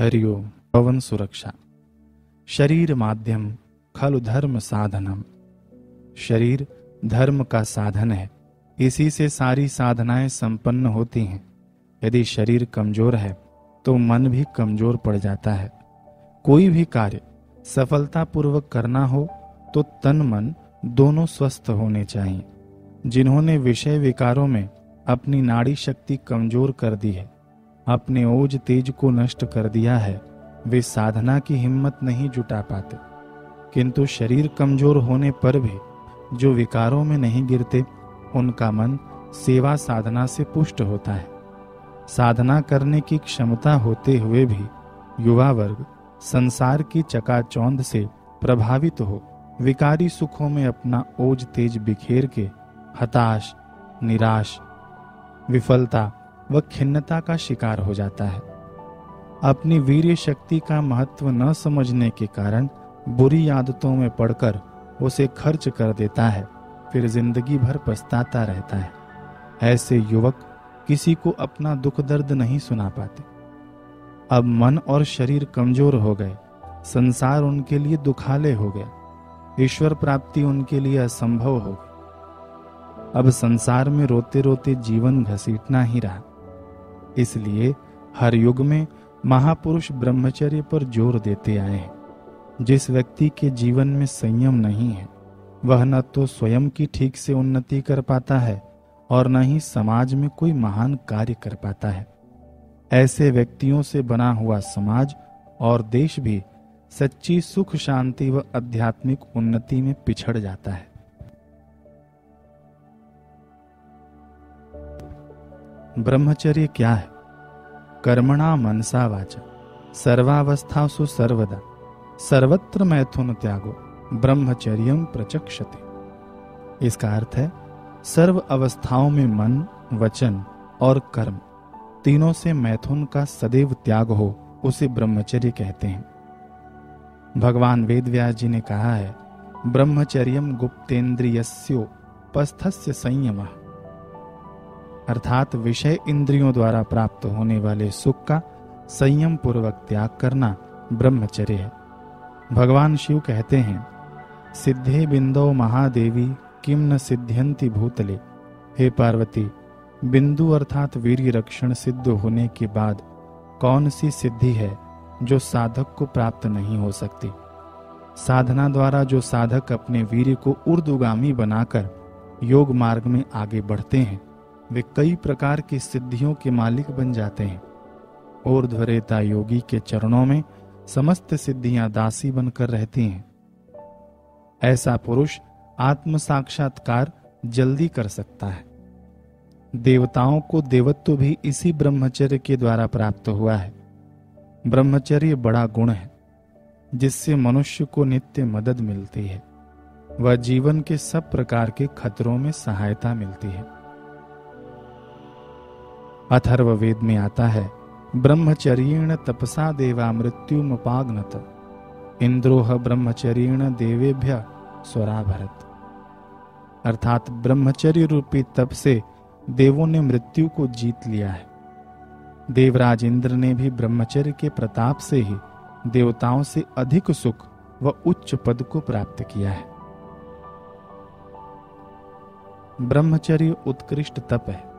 हरिओम। पवन सुरक्षा। शरीर माध्यम खलु धर्म साधनम। शरीर धर्म का साधन है, इसी से सारी साधनाएं संपन्न होती हैं। यदि शरीर कमजोर है तो मन भी कमजोर पड़ जाता है। कोई भी कार्य सफलतापूर्वक करना हो तो तन मन दोनों स्वस्थ होने चाहिए। जिन्होंने विषय विकारों में अपनी नाड़ी शक्ति कमजोर कर दी है, अपने ओज तेज को नष्ट कर दिया है, वे साधना की हिम्मत नहीं जुटा पाते। किंतु शरीर कमजोर होने पर भी जो विकारों में नहीं गिरते, उनका मन सेवा साधना से पुष्ट होता है। साधना करने की क्षमता होते हुए भी युवा वर्ग संसार की चकाचौंध से प्रभावित हो विकारी सुखों में अपना ओज तेज बिखेर के हताश, निराश, विफलता व खिन्नता का शिकार हो जाता है। अपनी वीर्य शक्ति का महत्व न समझने के कारण बुरी आदतों में पड़कर उसे खर्च कर देता है, फिर जिंदगी भर पछताता रहता है। ऐसे युवक किसी को अपना दुख दर्द नहीं सुना पाते। अब मन और शरीर कमजोर हो गए, संसार उनके लिए दुखालय हो गया, ईश्वर प्राप्ति उनके लिए असंभव हो गई। अब संसार में रोते रोते जीवन घसीटना ही रहा। इसलिए हर युग में महापुरुष ब्रह्मचर्य पर जोर देते आए हैं। जिस व्यक्ति के जीवन में संयम नहीं है, वह न तो स्वयं की ठीक से उन्नति कर पाता है और न ही समाज में कोई महान कार्य कर पाता है। ऐसे व्यक्तियों से बना हुआ समाज और देश भी सच्ची सुख शांति व आध्यात्मिक उन्नति में पिछड़ जाता है। ब्रह्मचर्य क्या है? कर्मणा मनसा वाचा सर्वावस्थासु सर्वदा सर्वत्र मैथुन त्यागो ब्रह्मचर्यम प्रचक्षते। इसका अर्थ है सर्व अवस्थाओं में मन, वचन और कर्म तीनों से मैथुन का सदैव त्याग हो, उसे ब्रह्मचर्य कहते हैं। भगवान वेदव्यास जी ने कहा है, ब्रह्मचर्यम गुप्तेन्द्रियस्योपस्थस्य संयमः, अर्थात विषय इंद्रियों द्वारा प्राप्त होने वाले सुख का संयम पूर्वक त्याग करना ब्रह्मचर्य है। भगवान शिव कहते हैं, सिद्धे बिंदो महादेवी किम न सिद्ध्यंति भूतले। हे पार्वती, बिंदु अर्थात वीर्य रक्षण सिद्ध होने के बाद कौन सी सिद्धि है जो साधक को प्राप्त नहीं हो सकती। साधना द्वारा जो साधक अपने वीर्य को ऊर्ध्वगामी बनाकर योग मार्ग में आगे बढ़ते हैं, वे कई प्रकार की सिद्धियों के मालिक बन जाते हैं। ऊर्ध्वरेता योगी के चरणों में समस्त सिद्धियां दासी बनकर रहती हैं। ऐसा पुरुष आत्म साक्षात्कार जल्दी कर सकता है। देवताओं को देवत्व भी इसी ब्रह्मचर्य के द्वारा प्राप्त हुआ है। ब्रह्मचर्य बड़ा गुण है, जिससे मनुष्य को नित्य मदद मिलती है। वह जीवन के सब प्रकार के खतरों में सहायता मिलती है। अथर्ववेद में आता है, ब्रह्मचर्येण तपसा देवा मृत्युमुपागनत इंद्रोह ब्रह्मचर्येण देवेभ्य स्वराभरत। अर्थात ब्रह्मचर्य रूपी तप से देवों ने मृत्यु को जीत लिया है। देवराज इंद्र ने भी ब्रह्मचर्य के प्रताप से ही देवताओं से अधिक सुख व उच्च पद को प्राप्त किया है। ब्रह्मचर्य उत्कृष्ट तप है।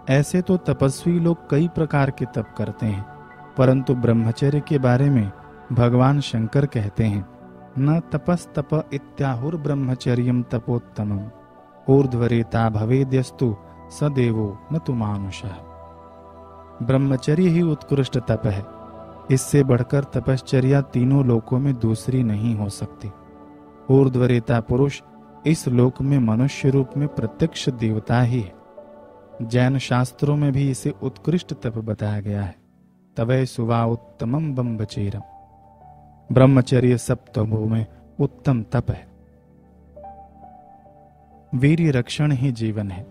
ऐसे तो तपस्वी लोग कई प्रकार के तप करते हैं, परंतु ब्रह्मचर्य के बारे में भगवान शंकर कहते हैं, न तपस्तप इत्याहुर ब्रह्मचर्यम तपोत्तमम ऊर्ध्वरेता भवेद्यस्तु सदेवो न तु मानुषः। ब्रह्मचर्य ही उत्कृष्ट तप है। इससे बढ़कर तपश्चर्या तीनों लोकों में दूसरी नहीं हो सकती। ऊर्ध्वरेता पुरुष इस लोक में मनुष्य रूप में प्रत्यक्ष देवता ही है। जैन शास्त्रों में भी इसे उत्कृष्ट तप बताया गया है। तवै सुवा उत्तमम ब्रह्मचर्यम। ब्रह्मचर्य सप्तभू में उत्तम तप है। वीर्य रक्षण ही जीवन है।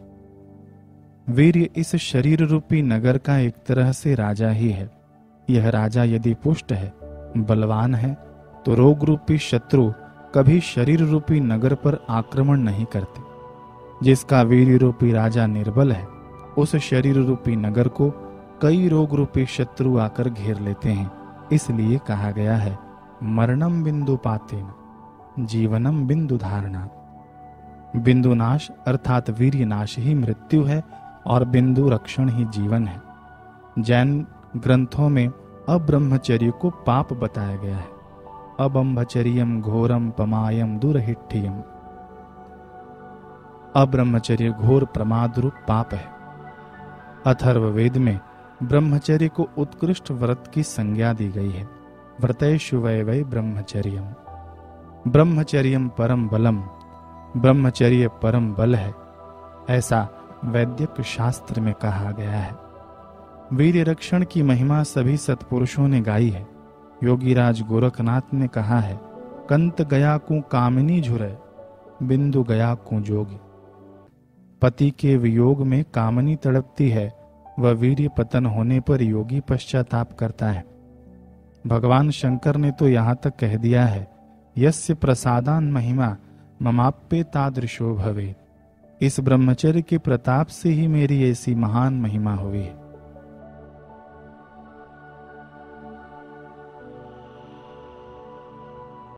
वीर्य इस शरीर रूपी नगर का एक तरह से राजा ही है। यह राजा यदि पुष्ट है, बलवान है, तो रोग रूपी शत्रु कभी शरीर रूपी नगर पर आक्रमण नहीं करते। जिसका वीर्य रूपी राजा निर्बल है, उस शरीर रूपी नगर को कई रोग रूपी शत्रु आकर घेर लेते हैं इसलिए कहा गया है मरणम बिंदु पातेन जीवनम बिंदु धारणा। बिंदु नाश अर्थात वीर्य नाश ही मृत्यु है और बिंदु रक्षण ही जीवन है। जैन ग्रंथों में अब्रह्मचर्य को पाप बताया गया है। अब्रह्मचर्यम घोरम पमायम दुरहिठ्ठियम। अब्रह्मचर्य घोर प्रमाद रूप पाप है। अथर्ववेद में ब्रह्मचर्य को उत्कृष्ट व्रत की संज्ञा दी गई है। व्रतेषु वै वै ब्रह्मचर्यम। ब्रह्मचर्यम परम बलम। ब्रह्मचर्य परम बल है, ऐसा वैद्यक शास्त्र में कहा गया है। वीर्य रक्षण की महिमा सभी सत्पुरुषों ने गाई है। योगीराज गोरखनाथ ने कहा है कंत गया को कामिनी झुरे बिंदु गया को जोगी। पति के वियोग में कामनी तड़पती है, वह वीर्य पतन होने पर योगी पश्चाताप करता है। भगवान शंकर ने तो यहाँ तक कह दिया है यस्य प्रसादान महिमा ममाप्ये तादृशो भवेत्। इस ब्रह्मचर्य के प्रताप से ही मेरी ऐसी महान महिमा हुई है।